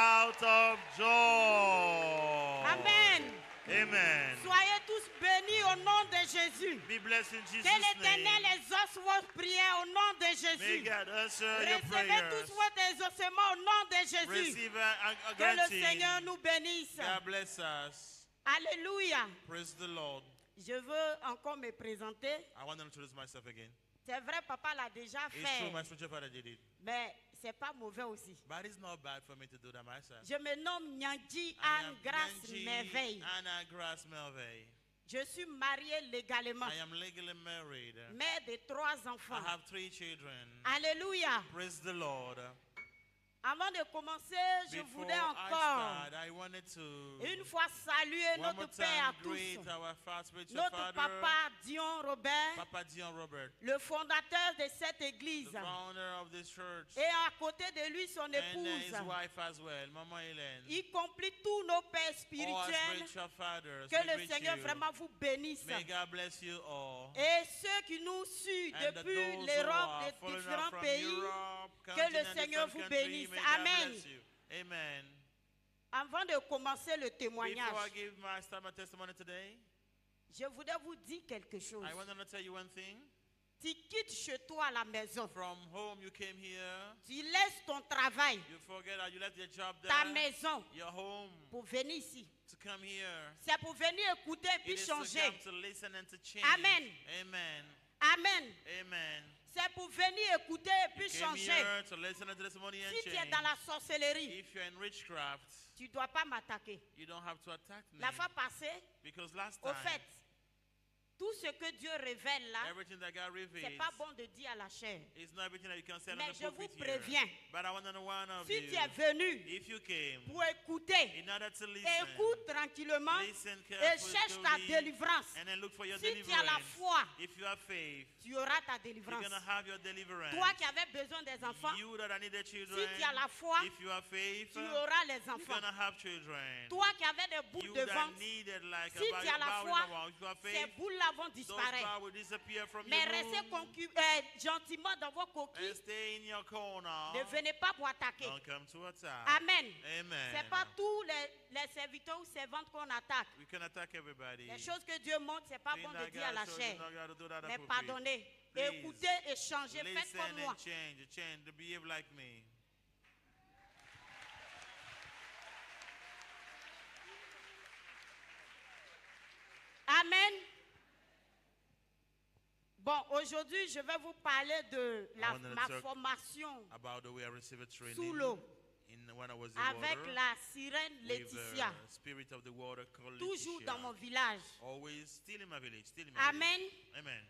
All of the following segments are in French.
shout of joy. Amen. Amen. Soyez tous bénis au nom de Jésus. Be blessed in Jesus' Que l'Éternel name. exauce vos prières au nom de May Jésus. God answer your Recevez prayers. tous votre exaucement au nom de Jésus. Receive a Que le granting. Seigneur nous bénisse. God bless us. Alléluia. Praise the Lord. Je veux encore me présenter. I want to introduce myself again. C'est vrai, papa l'a déjà It's true, fait. my spiritual father did it. Mais c'est pas mauvais aussi. But it's not bad for me to do that myself. Je me nomme Nyandji I Anne am Grace Nyanji Merveille. Anna Grace Melvey. Je suis mariée légalement. I am legally married. Mère de 3 I enfants. have 3 children. Alléluia. Praise the Lord. Avant de commencer, je Before voudrais I encore start, I wanted to une fois saluer one more notre Père à time tous, greet our first spiritual notre father, papa Dion Robert, Papa Dion Robert, le fondateur de cette the église, founder of this church, et à côté de lui son and his épouse, wife as well, Mama Hélène. y compris tous nos pères All our spirituels. spiritual fathers, Que we le greet Seigneur you. vraiment vous bénisse. May God bless you all. Et ceux qui nous suivent And depuis those who l'Europe, are des following us différents from pays, Europe, que le continent, Seigneur different vous country, bénisse. may God Amen. bless you. Amen. Avant de commencer le témoignage, Before I start my testimony today, je voudrais vous dire quelque chose. I want to tell you one thing. Tu quittes chez toi à la maison. From home you came here. Tu laisses ton travail, You forget that you left your job there. ta maison, Your home pour venir ici. to come here. C'est pour venir écouter et puis It is to changer. come to listen and to change. Amen. Amen. Amen. Amen. C'est pour venir écouter et You puis came changer. here to listen to testimony and Si tu es change. dans la sorcellerie, If you're in witchcraft, tu ne dois pas m'attaquer. you don't have to attack me. La fois passée, Because last au time, fait, tout ce que Dieu révèle là, everything that God c'est reveals pas bon de dire à la chair. is not everything that you can say on Mais the je vous pulpit préviens, here. But I want to know one of si you, tu es venu if you came pour écouter, in order to listen, écoute tranquillement listen et carefully cherche ta délivrance. and then look for your Si tu as la deliverance. foi, If you have faith, tu auras ta you're délivrance. going to have your deliverance. Toi qui avais besoin des enfants, You that needed si children, tu as la foi, if you have faith, tu auras les you're enfants. going to have children. Toi qui avais des boules You de that ventre, needed like si tu as la a bow foi, in the wall, if you have ces faith, boules-là vont those disparaître. bow will disappear from Mais your restez room gentiment dans vos and coquilles. stay in your corner. Ne venez pas pour attaquer. Don't come to attack. Amen. Amen. Ce n'est pas tous les serviteurs ou servantes qu'on attaque. We can attack everybody. Les choses que Dieu montre, ce n'est pas Things bon de that dire à la God shows, chair. you know, God to do that Mais appropriate. pardonnez, Please. écoutez et changez. Faites Listen comme moi. and change, behave like me. Amen. Bon, aujourd'hui, je vais vous parler de ma formation About the way I received training sous l'eau when I was in avec water, la sirène with Laetitia, the spirit of the water called toujours Laetitia. dans mon village. Always still in my village, Amen. Amen.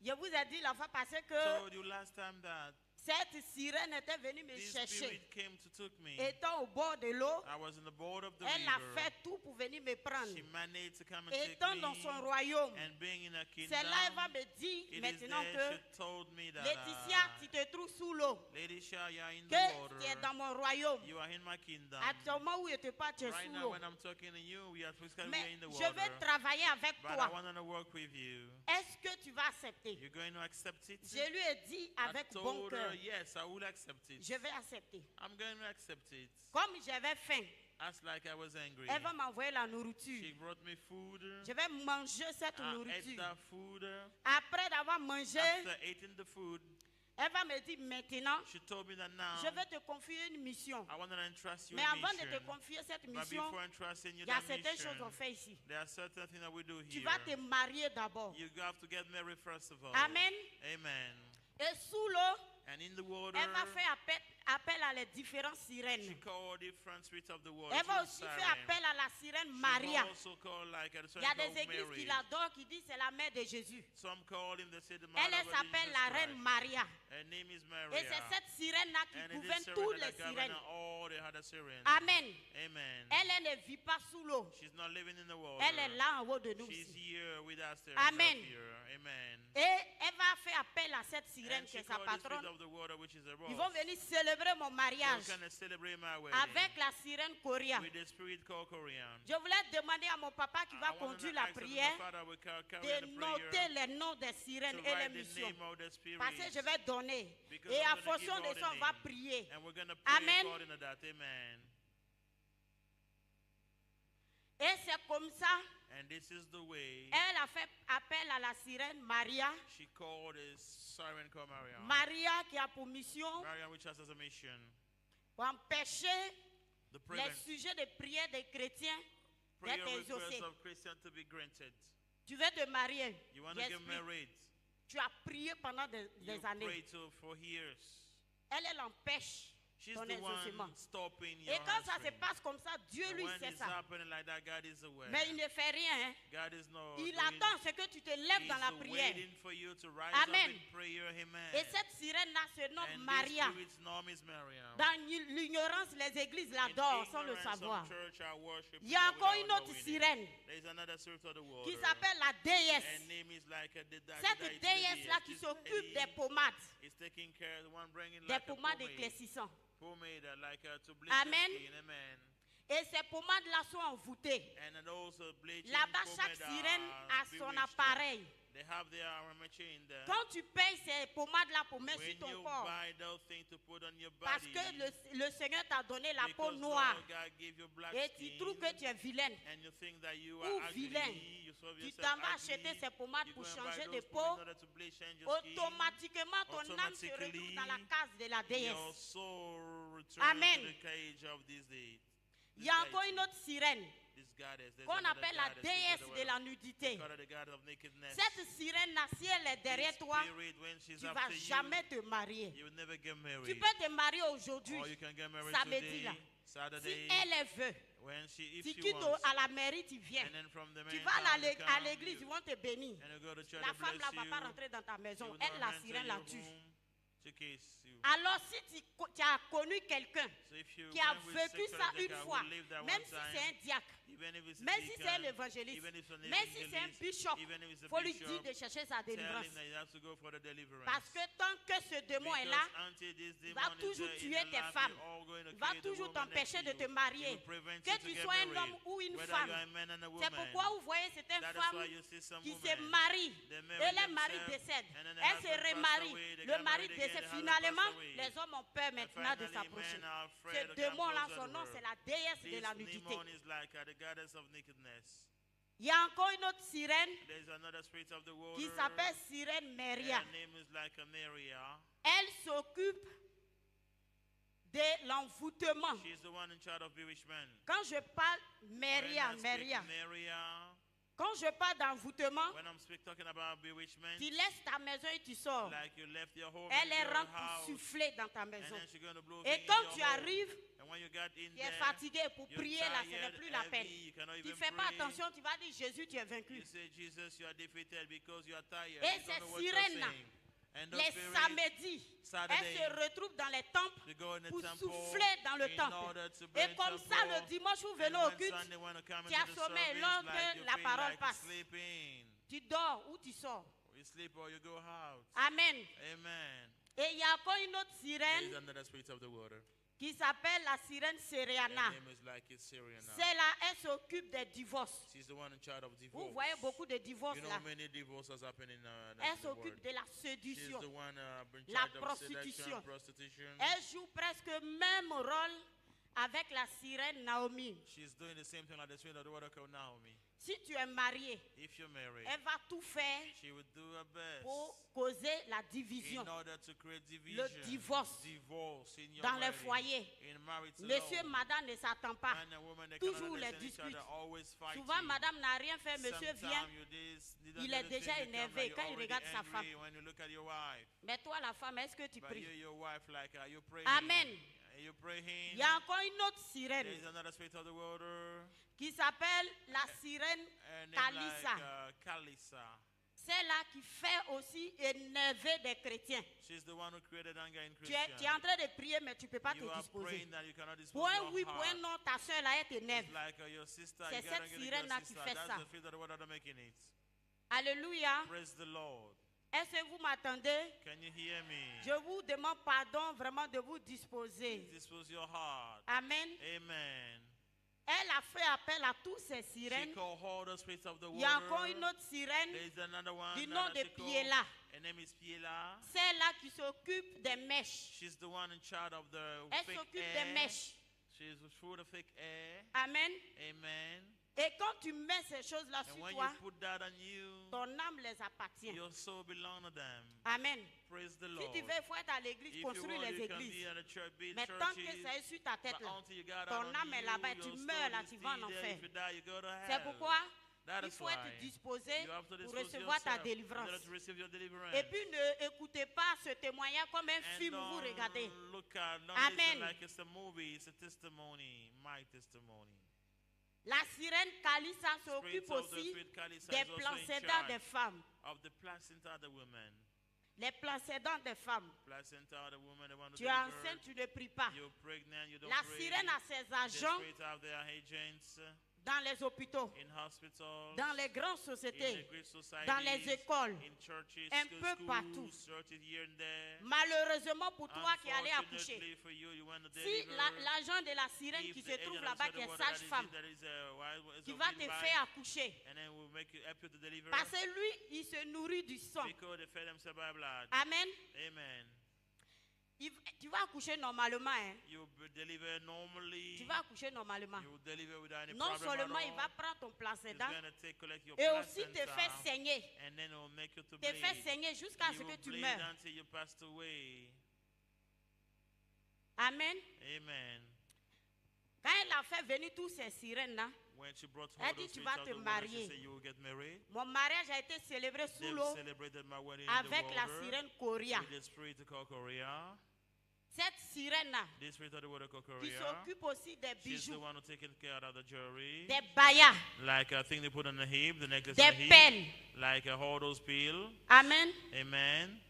Je vous ai dit la fois passée que Told you last time that cette sirène était venue me this chercher. spirit came to took me. Étant au bord de l'eau, I was in the border of the elle a river. fait tout pour venir me prendre. She managed to come and take Étant me dans son royaume, and being in a kingdom. c'est là elle va me dire It is maintenant there que she told me that Laetitia, tu te trouves sous l'eau, Laetitia, you are in the que water. tu es dans mon royaume. You are in my kingdom. Actuellement où je te parle, tu es Right sous now, l'eau. when I'm talking to you, we are physically Mais in the je water. vais travailler avec But I toi. want to work with you. Est-ce que tu vas accepter? You're going to accept it? Je lui ai dit avec I bon told her, cœur, yes, I will accept it. je vais accepter. I'm going to accept it. Comme j'avais faim, As like I was angry. elle va m'envoyer la She nourriture. brought me food. Je vais manger cette I ate nourriture. that food. Après d'avoir mangé, After eating the food, elle va me dire maintenant, she told me that now je vais te confier une mission. I want to entrust you Mais a avant de te mission. confier cette But mission, before entrusting you il y a that certaines choses mission, qu'on fait ici. there are certain things that we do Tu here. vas te marier d'abord. You have to get married first of all. Amen. Amen. Et sous l'eau, And in the water, elle va faire appel à les différentes she sirènes. called different spirits of the water. Elle va She aussi was faire siren. appel à la sirène She Maria. also called like a Il y a certain des églises Mary. qui l'adorent, qui disent c'est la mère de Jésus. Some call him, they say the Elle, mother elle of s'appelle Jesus la reine Christ. Maria. Her name is Et Maria. c'est cette sirène-là qui And it gouverne is toutes Sirene les that govern sirènes. all the other sirens. Amen. Amen. Elle ne vit pas sous l'eau. She's not living in the water. Elle est là en haut de nous. She's Ici. here with us there. Amen. Amen. Et elle va faire appel à cette sirène And qui she est sa called the spirit patronne. of the water, which is a Ils vont rose. venir s'élever célébrer mon So mariage can I celebrate my wedding avec la sirène Coria. with the spirit called Korean? Je voulais demander à mon papa qui va I want to conduire la ask that my prière father will carry de the noter prayer les noms des to sirènes et les write the missions. name of the spirit. Parce que je vais donner. Because Et I'm en gonna fonction give de all the ça, on va name. prier. And we're going to pray Amen. according to that. Amen. Et c'est comme ça, And this is the way elle a fait appel à la sirène Maria. she called his siren called Maria. Maria qui a pour mission Maria, which has as a mission empêcher the les prevent sujets de prière des chrétiens prayer d'être requests exaucés. of Christians to be granted. Tu veux te marier. You want to get J'explique. married. Tu as prié pendant des You années. prayed for years. Elle empêche She's ton the exaucement. one stopping your Et quand ça se answering. passe comme ça, Dieu And lui when sait it's ça. happening like that, God is aware. Mais il ne fait rien. Hein. God is not Il doing- attend ce que tu te lèves dans la He's prière. waiting for you to rise Amen. up in prayer. Amen. Et cette sirène-là se nomme And Maria. this spirit's name is Miriam. Dans l'ignorance, les églises l'adorent sans le ignorance, savoir. some church are worshiping Il y a her encore without une autre knowing it. sirène There is another spirit of the world. qui s'appelle la déesse. And name is like a Cette déesse-là qui s'occupe des pommades, is taking care of the one bringing des like a pommades pomade, éclaircissantes. like to bleach Amen. the skin. Amen. Et ces pommades-là sont envoûtées. And then also bleaching Là-bas, pomade chaque sirène are a son bewitched. appareil. They have their armature in there. Quand tu payes ces pommades-là pour mettre sur When ton you corps, buy those things to put on your parce body, que le Seigneur t'a donné la peau because noire, Lord God gave you black et tu skin, trouves que tu es vilaine, and you think that you ou are vilain, ugly, you solve tu yourself t'en vas ugly, acheter ces pommades you pour go and buy changer de those peau, pomades in order to bleach change your skin. automatiquement ton âme se retrouve dans la case de la Your déesse. soul returns Amen. to the cage of this day. Il y a encore une autre sirène This goddess, there's qu'on another appelle la goddess, déesse there's de la another- nudité. called the god of nakedness. Cette sirène-là, si elle est derrière This toi, spirit, when she's tu ne after vas you, jamais te marier. you will never get Tu married. peux te marier aujourd'hui, Or you can get married samedi là. today, Si Saturday, elle veut. when she, if Si she tu wants. à la mairie, tu viens. And then from the Tu main vas town, you à come, l'église, ils vont te bénir. and you go to church, La they femme là bless ne va you. pas rentrer dans ta She maison. will Elle, not la enter sirène, your la tue. room to kiss you. Alors si tu as connu quelqu'un So if you qui a went with vécu sexual ça addict, une I fois, will leave that même one si time, c'est un diacre, even if it's a même si c'est un deacon, évangéliste, even if it's an même si c'est un evangelist, bishop, even if it's a il faut lui dire bishop, de chercher sa tell délivrance. him that he has to go for the deliverance. Parce que tant que ce démon est Because là, until this il va demon is toujours there in tuer your tes life, femmes. you're all going to Il va kill the toujours woman next t'empêcher to de te you. marier. He will prevent Que you to tu get sois un married, homme ou une whether femme. you are a man and a C'est woman. pourquoi vous voyez certaines That is femmes why you see some qui se women, marient they et marry les maris themselves, décèdent. and then the Elles se husband passed remarient. away, they Le get mari married again, décède. the husband Finalement, passed away. les hommes ont peur maintenant de finally, s'approcher. men are afraid Ce to come démon-là, closer son to nom, her. c'est la déesse de This la nudité. demon is like the goddess of nakedness. Il y a encore une autre sirène There's another spirit of the water. qui s'appelle sirène Maria. Her name is like a Maria. Elle s'occupe de l'envoûtement. She's the one in charge of bewitchment. Quand je parle When Maria, I speak Maria, Maria, quand je parle d'envoûtement, when I'm talking about bewitchment, tu laisses ta maison et tu sors. like you left your home Elle and est your rentre pour house, souffler dans ta and maison. then she's going to blow Et in quand your tu home. arrives, And when you got in tu es there, fatigué pour you're prier là, ce n'est tired, plus la peine. heavy, you cannot Tu even ne fais pas pray. attention, tu vas dire Jésus, tu es vaincu. You say, Jesus, you are defeated because you are tired. Et You don't ces know what you're sirènes-là, saying. And those Les spirits, samedis, Saturday, elles se retrouvent dans les temples they go in the pour temple souffler dans le in temple. order to Et burn comme temple. ça, le dimanche, vous And venez au when culte, Sunday, when you come tu into as the sommeil service, lorsque like you la feel parole like passe. sleeping. tu dors ou tu sors. You sleep or you go out. Amen. Amen. Et il y a encore une autre There sirène is another spirit of the water. qui s'appelle la sirène Her Seriana. name is like it's Syrian now. C'est là, elle s'occupe des divorces. She's the one in charge of Vous divorce. voyez beaucoup de divorces You know là. many divorces happening in Elle the s'occupe world. de la She's séduction. the one in La charge of prostitution. seduction, prostitution. Elle joue presque le même rôle avec la sirène Naomi. She's doing the same thing like the spirit of the water called Naomi. Si tu es marié, If you're married, elle va tout faire she would do her best pour causer la division. in order to create division, divorce divorce in your dans les marriage, foyers. in marriage Monsieur, alone. madame ne s'attend pas. Man and woman, they Toujours cannot les understand each other, disputes. always fighting. Souvent, madame n'a rien fait, monsieur Sometimes vient. you don't il do est the déjà thing, you come énervé back, you're quand il already regarde sa angry when you look at your wife. Mais toi, la femme, est-ce que tu But pries? you, your wife, like, you pray. Amen. You pray him. Il y a encore une autre There sirène is another spirit of the water. qui s'appelle la sirène Her name Kalissa. like Kalissa. C'est là qui fait aussi énerver des chrétiens. She's the one who created anger in Tu es Christians. en train de prier, mais tu ne peux pas You te are disposer. praying that you cannot dispose Pour un your oui, pour un heart. non, ta soeur là, elle t'énerve. It's like your sister, C'est you gotta cette get sirène-là your qui sister. fait That's ça. the spirit of the water that making it. Alléluia. Praise the Lord. Est-ce que vous m'attendez? Can you hear me? Je vous demande pardon vraiment de vous disposer. Dispose your heart. Amen. Amen. Elle a fait appel à tous ces She sirènes. called all the spirits of the Il y a water. encore une autre sirène There is another one du that nom de she called. Piela. Her name is Piela. Celle-là qui s'occupe des mèches. She's the one in charge of the Elle fake s'occupe air. des mèches. She's through the fake air. Amen. Amen. Et quand tu mets ces choses-là And sur when toi, you put that on you, ton âme les appartient. your soul belongs to them. Amen. Praise the Si Lord. tu veux, il faut être à l'église, If you construire want, les you can be églises. at a church, build Mais tant que churches. ça est sur ta tête, But là, until you got ton that on âme est là-bas et you, tu your meurs là, soul tu is vas en still there. enfer. If you die, you go to hell. C'est pourquoi That il is faut être why disposé you have to pour dispose recevoir ta yourself délivrance. in order to receive your deliverance. Et puis ne écoutez pas ce témoignage comme un And film où vous regardez. look at, don't Amen. listen like it's a movie, it's a testimony, my testimony. La sirène Kalissa s'occupe Spirits of the aussi spirit Kalisa des is also in placenta charge des femmes. of the placenta of the woman. Les placenta des femmes. Placenta of the woman, the one who Tu es enceinte, tu ne pries pas. You're pregnant, you don't La pray. sirène a ses The agents spirits have their agents dans les hôpitaux, in hospitals, dans les grandes in sociétés, the great societies, dans les écoles, in churches, un schools, peu partout. churches here and there. Malheureusement pour toi qui allais accoucher, Unfortunately for you, you want to si deliver. l'agent de la sirène If qui the se trouve agent là-bas, of qui est the water that is sage-femme, it, that is a qui va te midwife, faire accoucher, and then we'll make you help you to deliver. parce que lui, il se nourrit du sang. Because they fed themselves by blood. Amen. Amen. Tu vas accoucher normalement. Hein. You will deliver normally. Tu vas accoucher normalement. You will deliver without any Non problem seulement at il all. va prendre ton He's placenta going to collect your et aussi te placenta, faire saigner. and then it will make you to Te bleed. faire saigner jusqu'à ce You que will tu bleed meurs. until you passed away. Amen. Amen. Quand elle a fait venir tous ces sirènes-là, When she brought Elle all dit, those tu spirits vas out te the water, she marier. said you will get married. mon mariage a été célébré sous They've l'eau celebrated my wedding avec in the la water sirène Coria. with the spirit called Korea. Cette sirène-là, The spirit of the water called qui Korea. s'occupe aussi des She's the bijoux, one who taking care of the jewelry. des bayas, Like a thing they put on the hip, the necklace on des the hip. perles. Like a hold those peel. Amen. Amen.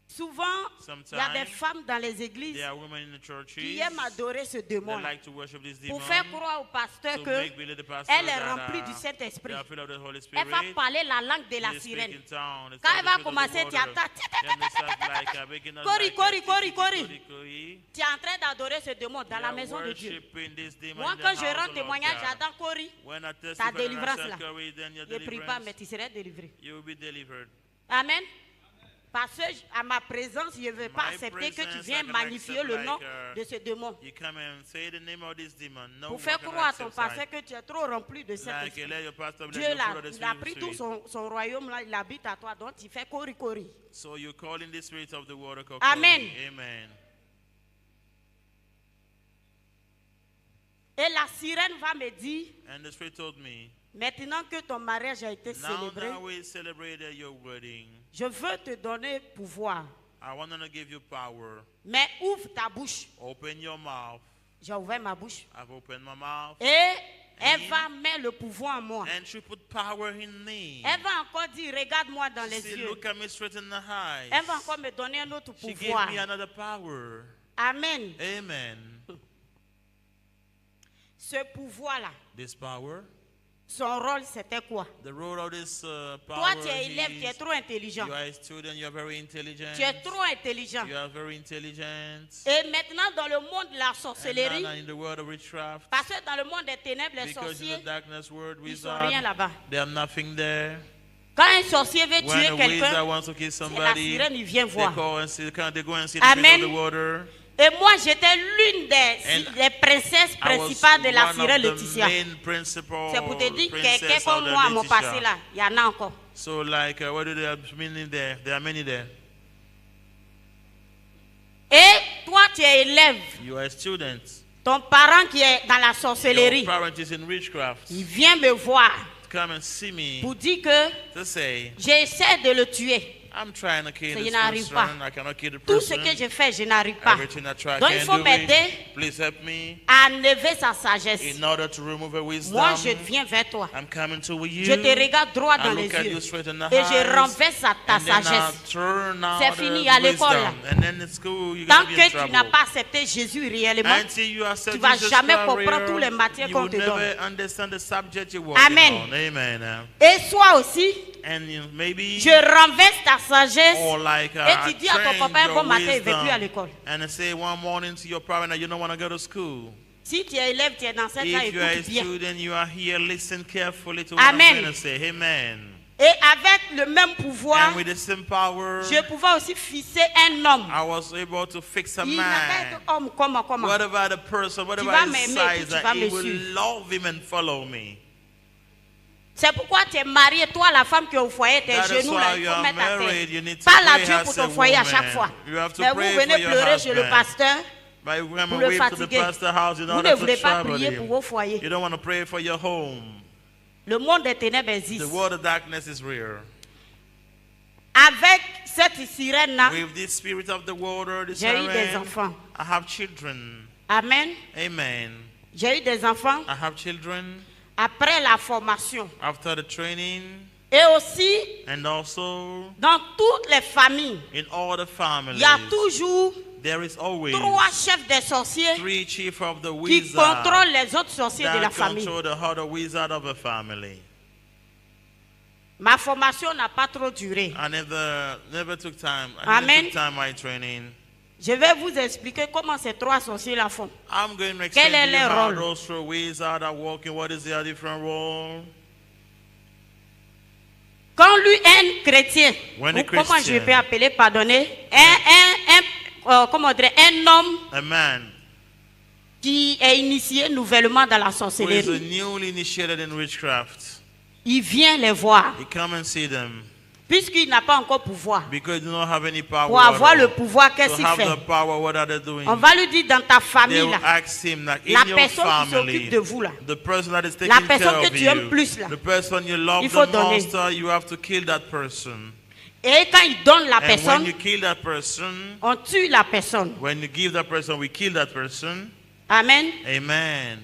Souvent, il y a des Sometimes femmes dans les églises there are women in the churches qui aiment adorer ce that démon like to worship this pour demon. faire croire au pasteur To que make believe the pastor elle est that, remplie du they Saint-Esprit. are filled of the Holy Elle va Spirit. parler la langue de la They speak sirène. in tongue. They Quand speak elle the va spirit of the commencer, tu water. attends. Then they start like making us Cori, like cori, a cori, cori. cori. Tu es en train d'adorer ce démon dans They la are maison de Dieu. worshiping this demon Moi, in the quand je house rends of the Lord témoignage, God. j'attends Cori. When I Ta testify délivrance and là. answer Cori, then your Ne prie pas, mais deliverance, tu seras délivré. you will be delivered. Amen. Parce que à ma présence, je ne veux pas My accepter que tu presence, viens I can magnifier accept le nom like, de ce démon. You come and say the name of this demon. No Pour one faire can croire à ton accept pasteur that. que tu es trop rempli de cet Like esprit. let your pastor Dieu, let the là, fruit of the il a Spirit pris tout sweet. son royaume, là, il habite à toi. Donc, tu fais cori. So you're calling the spirit of the water called Amen. Cori. Amen. Et la sirène va me dire, And the spirit told me, maintenant que ton mariage a été now célébré, that we celebrated your wedding, je veux te donner pouvoir. I want to give you power. Mais ouvre ta bouche. Open your mouth. J'ai ouvert ma bouche. I've opened my mouth. Et elle And- va mettre le pouvoir en moi. And she put power in me. Elle va encore dire, regarde-moi dans les She yeux. look at me straight in the eyes. Elle va encore me donner un autre She gave pouvoir. me another power. Amen. Amen. Ce pouvoir-là, This power, son rôle, c'était quoi? the role of this Toi, power tu es élève, tu es is, trop intelligent. you are a student, you are very intelligent. Tu es trop intelligent. You are very intelligent. Et maintenant, dans le monde de la And sorcellerie, now in the world of witchcraft, parce que dans le monde des ténèbres, les because in sorciers, the darkness world, ils sont rien wizard, là-bas. they have nothing there. Quand un sorcier veut tuer When a wizard quelqu'un, wants to kill c'est la somebody, sirène, il vient they voir. go and see, they go and see the Amen. spirit of the water. Et moi, j'étais l'une des princesses I was principales de la one sirène of the Laetitia. main principal C'est pour te dire que quelqu'un princess comme of the moi, à mon Laetitia. passé là, il y en a encore. So like, what do they have many there? There are many there. Et toi, tu es élève. You are a student. Ton parent qui est dans la Your sorcellerie, parent is in witchcraft. il vient me voir Come and see me pour dire que to say, j'essaie de le tuer. I'm trying to kill Ça, this je n'arrive pas. person. I cannot kill the Tout ce person. que je fais, je n'arrive pas. Everything I try, I Donc, il faut can't do m'aider it. Please help me à enlever sa sagesse. in order to remove a wisdom. Moi, je viens vers toi. I'm coming to you. Je te regarde droit dans I les look at yeux you straight in the et eyes. je renverse ta And then I sagesse. turn out C'est the fini, à l'école, là. wisdom. And then at school, you're Tant going to be in que tu n'as trouble. pas accepté Jésus réellement, Until you accept tu vas Jesus jamais for comprendre real, toutes les matières you qu'on will te never donne. understand the subject you're working Amen. on. Amen. Et sois aussi and maybe je renverse ta sagesse or like et tu dis à ton change papa un your bon matin, il ne veut plus à wisdom l'école. and say one morning to your parent that you don't want to go to school. Si tu es élève, tu es dans cette classe, If you are a écoute bien. student, you are here, listen carefully to what Amen. I'm going to say. Amen. Et avec le même pouvoir, And with the same power, je pouvais aussi fixer un homme. I was able to fix a Il n'a qu'à être man. homme, comment. Whatever the person, whatever vas his m'aimer et puis size, tu vas that he me will suivre. love him and follow me. C'est pourquoi tu es marié, toi la femme qui est au foyer, tes That is genoux là, why il you faut are mettre à married. You terre. need to Parle à pray Dieu as pour a ton foyer à chaque woman. fois. You have to Mais vous pray venez for your pleurer chez le husband. pasteur. But you come Pour and le wait to the fatiguer. pastor house in Vous order ne to voulez pas trouble prier him. pour vos foyers. You don't want to pray for your home. Le monde des ténèbres The existe. world of darkness is real. Avec cette sirène-là, With this spirit of the water, the j'ai eu des siren, enfants. I have children. Amen. Amen. J'ai eu des enfants I have children après la formation. after the training, Et aussi, and also dans toutes les familles, in all the il families. y a toujours There is always 3 chefs des sorciers 3 chiefs of the qui wizard contrôlent les autres sorciers de la that famille. control the other wizard of a family. Ma formation n'a pas trop duré. I never took time. I Amen. didn't took time my training. Je vais vous expliquer comment ces 3 sorciers la font. I'm going to explain Quel est to you leur how rôle? those 3 wizards are working. What is their different role? Quand lui, un chrétien, When ou a comment je Christian- peux appeler, pardonnez, comment on dirait, un homme A man qui est initié nouvellement dans la who is sorcellerie, newly initiated in witchcraft, il vient les voir, he come and see them puisqu'il n'a pas encore pouvoir. because they don't have any power. Pour avoir at le all. pouvoir, To qu'est-ce qu'il have fait? the power, what are they doing? On va lui dire dans ta They famille, will là, ask him that in la your personne qui family, s'occupe de vous, là, the person that is la taking personne care que of tu aimes you, plus, là, the person you love il faut the donner. most, you have to kill that person. et quand il donne la And when personne, you kill that person, on tue la personne. when you give that person, we kill that person. Amen. Amen.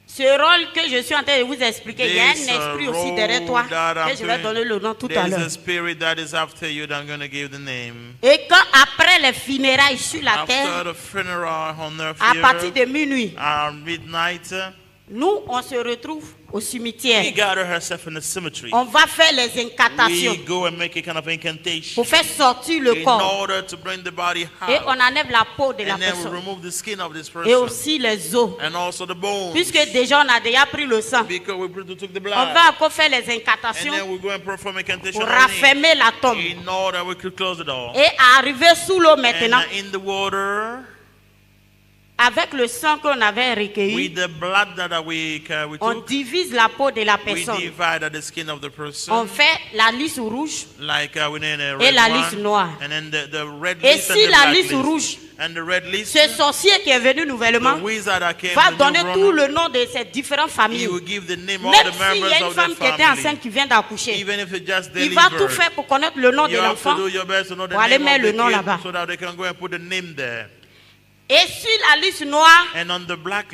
Ce rôle que je suis en train de vous expliquer, il y a un This, esprit aussi role derrière toi, that I'm que je vais doing, donner le nom tout à there is l'heure. a spirit that is after you that I'm going to give the name. Et quand après les funérailles sur la After terre, the funeral on earth à partir here, de minuit, at midnight, nous, on se retrouve au he cimetière. gathered herself in the cemetery. On va faire les We incantations go and make a kind of incantation pour faire sortir le in corps. order to bring the body Et out. on enlève la peau de la And then we personne. remove the skin of this Et person. aussi les os. And also the bones. Puisque déjà on a déjà pris le sang. Because we took the On blood. va encore faire les And then incantations we go and perform incantation pour on it. raffermer la tombe. In order we could close the door. Et arriver sous l'eau And maintenant, in the water, avec le sang qu'on avait recueilli, with the blood that we on took, divise la peau de la we personne. divided the skin of the On person. fait la liste rouge Like we need a et red la one, liste noire. and then the red Et list and si the la black liste list. rouge, And the red list, ce sorcier qui est venu nouvellement the wizard that came va to donner New tout Rome, le nom de ces différentes he familles. will give the name all Même the s'il y members a une of femme the qui était enceinte family. qui vient d'accoucher, Even if it just il va tout delivered, faire pour connaître le nom de you have l'enfant. to do your best to know the Pour aller name of mettre le the nom kid là-bas. so that they can go and put the name there. Et sur la liste noire, And on the black